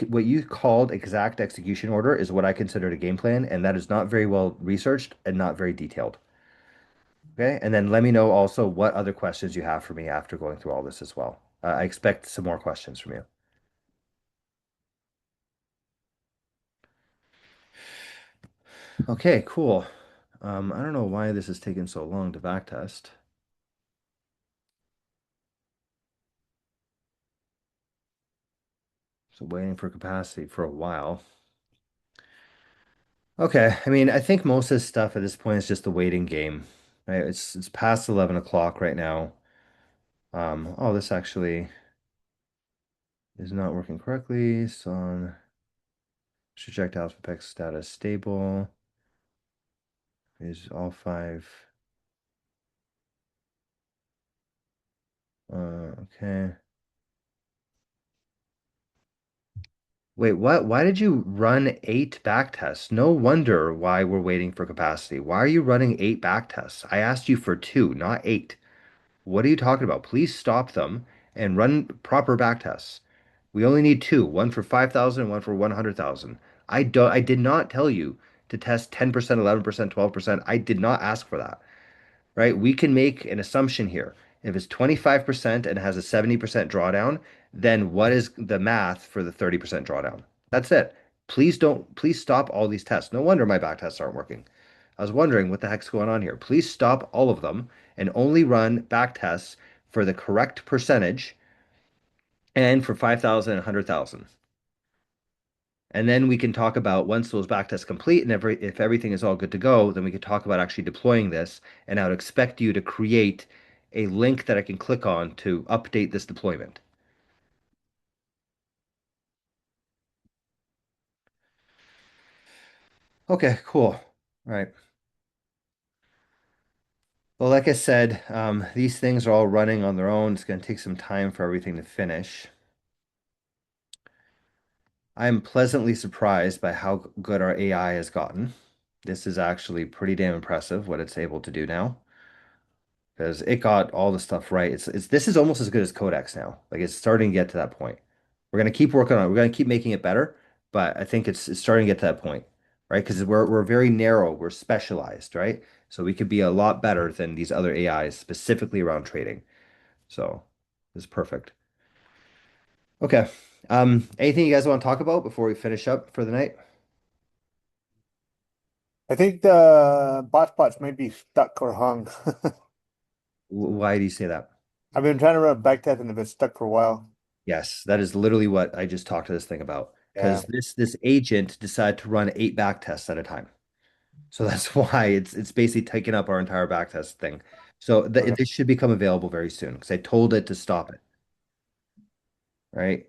what you called exact execution order is what I considered a game plan, and that is not very well researched and not very detailed. Okay, and then let me know also what other questions you have for me after going through all this as well. I expect some more questions from you. Okay, cool. I don't know why this is taking so long to backtest. So waiting for capacity for a while. Okay, I mean, I think most of this stuff at this point is just a waiting game, right? It's past 11 o'clock right now. Oh, this actually is not working correctly. So on trajectile aspect status stable is all five. Okay. Wait, what? Why did you run 8 backtests? No wonder why we're waiting for capacity. Why are you running 8 backtests? I asked you for two, not 8. What are you talking about? Please stop them and run proper backtests. We only need two, one for 5,000 and one for 100,000. I did not tell you to test 10%, 11%, 12%. I did not ask for that, right? We can make an assumption here. If it's 25% and has a 70% drawdown, then what is the math for the 30% drawdown? That's it. Please stop all these tests. No wonder my back tests aren't working. I was wondering what the heck's going on here. Please stop all of them and only run back tests for the correct percentage and for 5,000 and 100,000. And then we can talk about once those back tests complete and if everything is all good to go, then we can talk about actually deploying this. And I would expect you to create a link that I can click on to update this deployment. Okay, cool. All right. Well, like I said, these things are all running on their own. It's going to take some time for everything to finish. I'm pleasantly surprised by how good our AI has gotten. This is actually pretty damn impressive what it's able to do now. Because it got all the stuff right. It's this is almost as good as Codex now. Like it's starting to get to that point. We're gonna keep working on it. We're gonna keep making it better, but I think it's starting to get to that point, right? Because we're very narrow, we're specialized, right? So we could be a lot better than these other AIs, specifically around trading. So this is perfect. Okay. Anything you guys want to talk about before we finish up for the night? I think the bot spots may be stuck or hung. Why do you say that? I've been trying to run a back test and it's stuck for a while. Yes, that is literally what I just talked to this thing about. Yeah. Because this agent decided to run 8 back tests at a time. So that's why it's basically taking up our entire backtest thing. So Okay. this should become available very soon because I told it to stop it, right?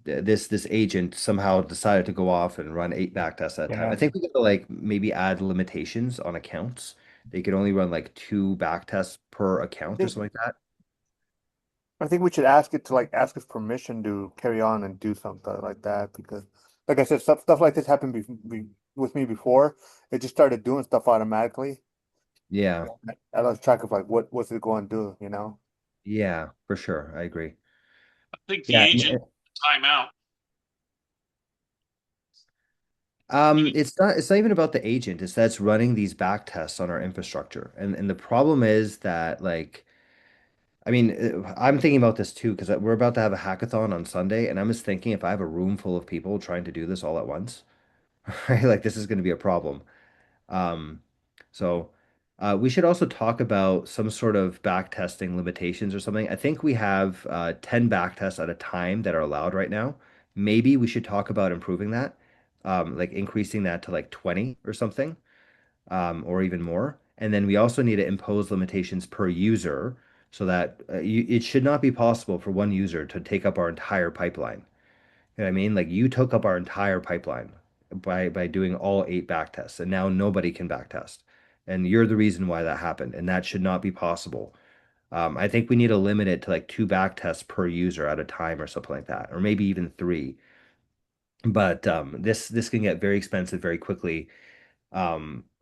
This agent somehow decided to go off and run 8 backtests at a time. I Yeah. think we could like maybe add limitations on accounts. They could only run like 2 backtests per account or think something like that. I think we should ask it to like ask us permission to carry on and do something like that because, like I said, stuff like this happened with me before. It just started doing stuff automatically. Yeah, I lost track of like what's it going to do, you know? yeah, for sure. I agree. I think the Yeah, agent timeout. it's not even about the agent. It's that's running these back tests on our infrastructure. And the problem is that like I mean, I'm thinking about this too because we're about to have a hackathon on Sunday, and I'm just thinking if I have a room full of people trying to do this all at once, right? Like this is going to be a problem. Um, so we should also talk about some sort of back testing limitations or something. I think we have 10 back tests at a time that are allowed right now. Maybe we should talk about improving that, like increasing that to like 20 or something, or even more. And then we also need to impose limitations per user so that it should not be possible for one user to take up our entire pipeline. You know what I mean? Like you took up our entire pipeline by doing all 8 backtests, and now nobody can backtest. And you're the reason why that happened, and that should not be possible. I think we need to limit it to like 2 backtests per user at a time or something like that, or maybe even three. But this can get very expensive very quickly.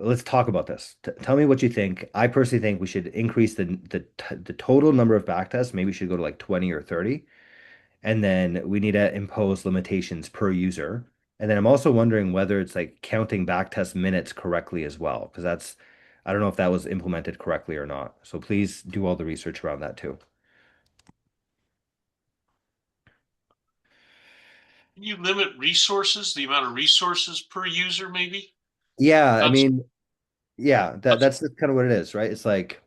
Let's talk about this. Tell me what you think. I personally think we should increase the total number of backtests. Maybe we should go to like 20 or 30. And then we need to impose limitations per user. And then I'm also wondering whether it's like counting backtest minutes correctly as well, because I don't know if that was implemented correctly or not. So please do all the research around that too. Can you limit resources, the amount of resources per user, maybe? Yeah, I That's, mean, yeah, that's that's kind of what it is, right? It's like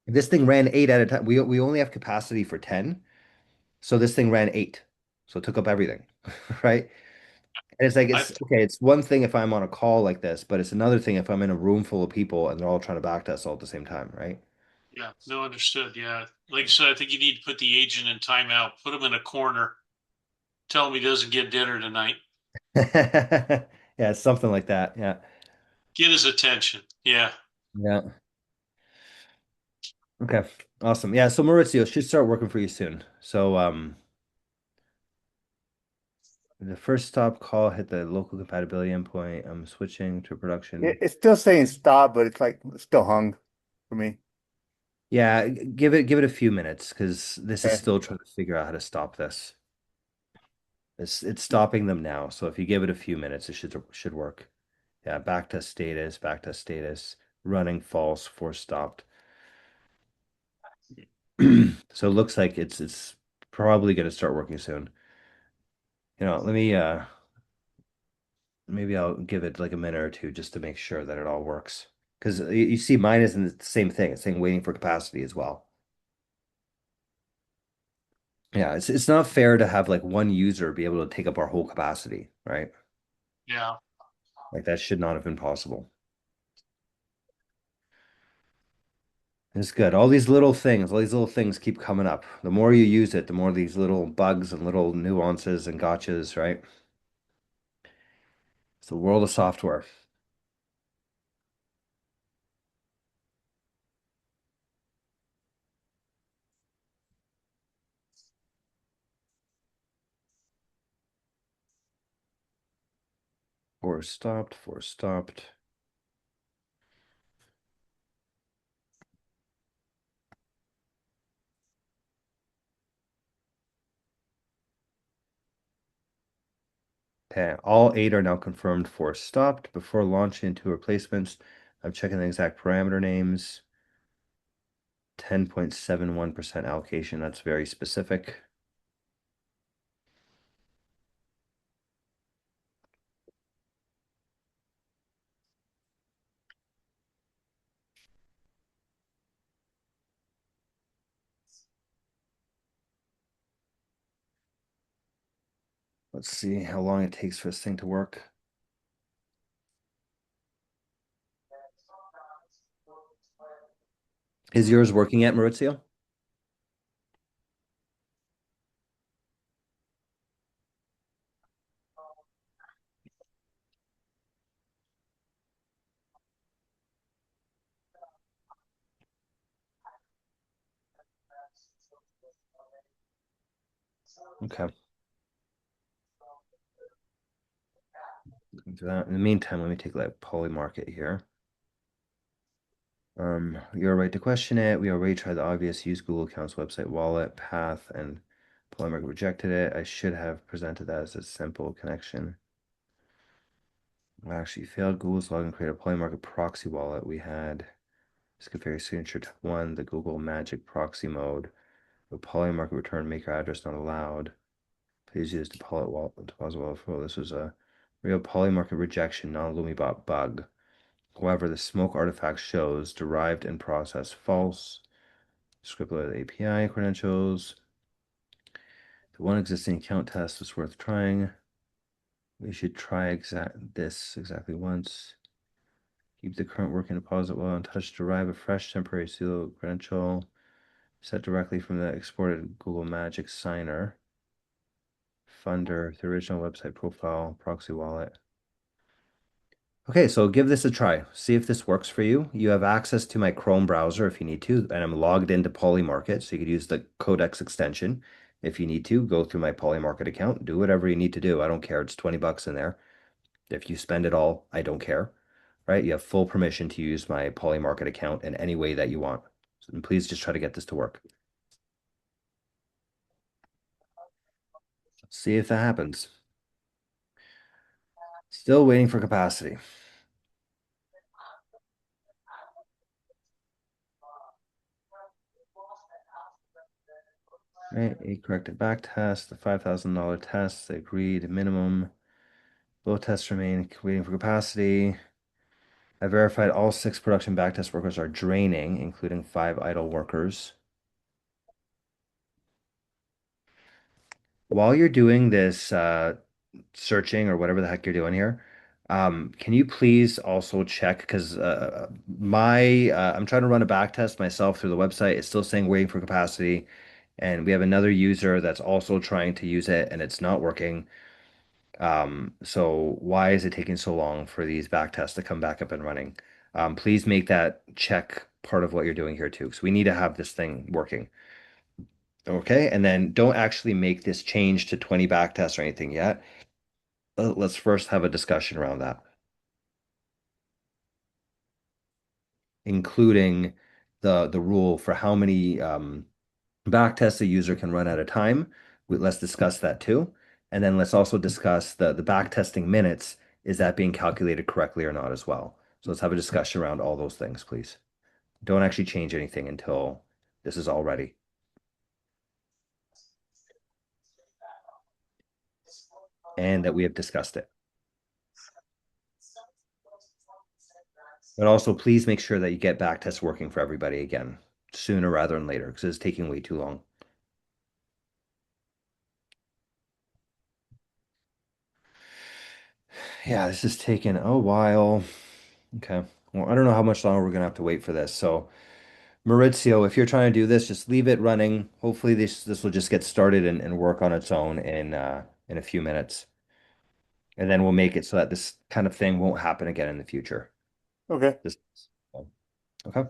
this thing ran 8 at a time. We only have capacity for 10, so this thing ran 8. So it took up everything, right? And it's like I it's okay, it's one thing if I'm on a call like this, but it's another thing if I'm in a room full of people and they're all trying to backtest all at the same time, right? yeah, no, understood. Yeah, like you said, I think you need to put the agent in timeout, put him in a corner, tell him he doesn't get dinner tonight, Yeah, it's something like that. Yeah. get his attention. Yeah, Yeah. Okay. Awesome. Yeah, so Maurizio should start working for you soon. So the first stop call hit the local compatibility endpoint. I'm switching to production. It's still saying stop, but it's like it's still hung for me. Yeah, give it a few minutes because this is Okay. still trying to figure out how to stop this. It's stopping them now. So if you give it a few minutes, it should work. Yeah, back to status, running false, force stopped. So it looks like it's probably gonna start working soon. Let me maybe I'll give it like a minute or two just to make sure that it all works. Because you see mine isn't the same thing. It's saying waiting for capacity as well. Yeah, it's not fair to have like one user be able to take up our whole capacity, right? yeah, Like that should not have been possible. It's good. All these little things keep coming up. The more you use it, the more these little bugs and little nuances and gotchas, right? It's the world of software. Force stopped, force stopped. Okay, all 8 are now confirmed force stopped. Before launching into replacements, I'm checking the exact parameter names. 10.71% allocation. That's very specific. Let's see how long it takes for this thing to work. Is yours working yet, Maurizio? Okay. Do that. In the meantime, let me take that poly market here. You're right to question it. We already tried the obvious use Google Accounts website wallet path and Polymarket rejected it. I should have presented that as a simple connection. Well, actually failed Google's login create a Polymarket proxy wallet. We had this configure signature to one, the Google Magic proxy mode. The Polymarket return maker address not allowed. Please use deposit wallet. Oh, this was a real Polymarket rejection, not a Lumibot bug. However, the smoke artifact shows derived and processed false. Scriptlet API credentials. The one existing account test was worth trying. We should try exactly once. Keep the current working deposit while untouched. Derive a fresh temporary pseudo credential set directly from the exported Google Magic signer. Funder, the original website profile, proxy wallet. Okay, so give this a try. See if this works for you. You have access to my Chrome browser if you need to, and I'm logged into Polymarket, so you could use the Codex extension if you need to. Go through my Polymarket account, do whatever you need to do. I don't care. It's 20 bucks in there. If you spend it all, I don't care, right? You have full permission to use my Polymarket account in any way that you want. So please just try to get this to work. See if that happens. Still waiting for capacity. Right, a corrected back test, the $5,000 test, they agreed minimum. Both tests remain waiting for capacity. I verified all 6 production backtest workers are draining, including 5 idle workers. While you're doing this searching or whatever the heck you're doing here, can you please also check because my I'm trying to run a back test myself through the website. It's still saying waiting for capacity, and we have another user that's also trying to use it and it's not working. So why is it taking so long for these back tests to come back up and running? Please make that check part of what you're doing here too, because we need to have this thing working. Okay, and then don't actually make this change to 20 back tests or anything yet. Let's first have a discussion around that, including the rule for how many back tests a user can run at a time. Let's discuss that too. And then let's also discuss the back testing minutes. Is that being calculated correctly or not as well? So let's have a discussion around all those things, please. Don't actually change anything until this is all ready. And that we have discussed it. But also, please make sure that you get back tests working for everybody again sooner rather than later because it's taking way too long. Yeah, this is taking a while. Okay. Well, I don't know how much longer we're gonna have to wait for this. So, Maurizio, if you're trying to do this, just leave it running. Hopefully this will just get started and work on its own in a few minutes. And then we'll make it so that this kind of thing won't happen again in the future. Okay. Just okay.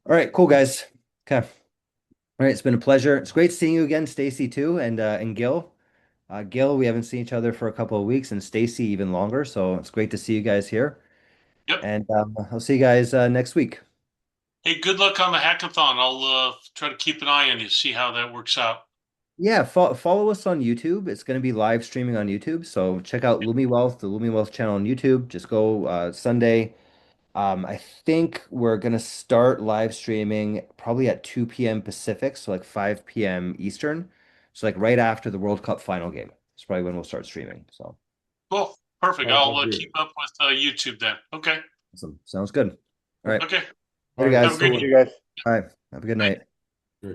All right, cool guys. Okay. All right, it's been a pleasure. It's great seeing you again, Stacy too, and Gil. Gil, we haven't seen each other for a couple of weeks, and Stacy even longer. So it's great to see you guys here. Yep. And I'll see you guys next week. Hey, good luck on the hackathon. I'll try to keep an eye on you, see how that works out. Yeah, follow us on YouTube. It's going to be live streaming on YouTube. So check out Lumi Wealth, the Lumi Wealth channel on YouTube. Just go Sunday. I think we're going to start live streaming probably at 2 p.m. Pacific, so like 5 p.m. Eastern. So like right after the World Cup final game. It's probably when we'll start streaming. So Cool. Perfect. I'll I'll do keep it. up with YouTube then. Okay. Awesome. Sounds good. All right. Okay. All Later, right. Have a guys. great See night. you guys. All right. Have a good night. Bye.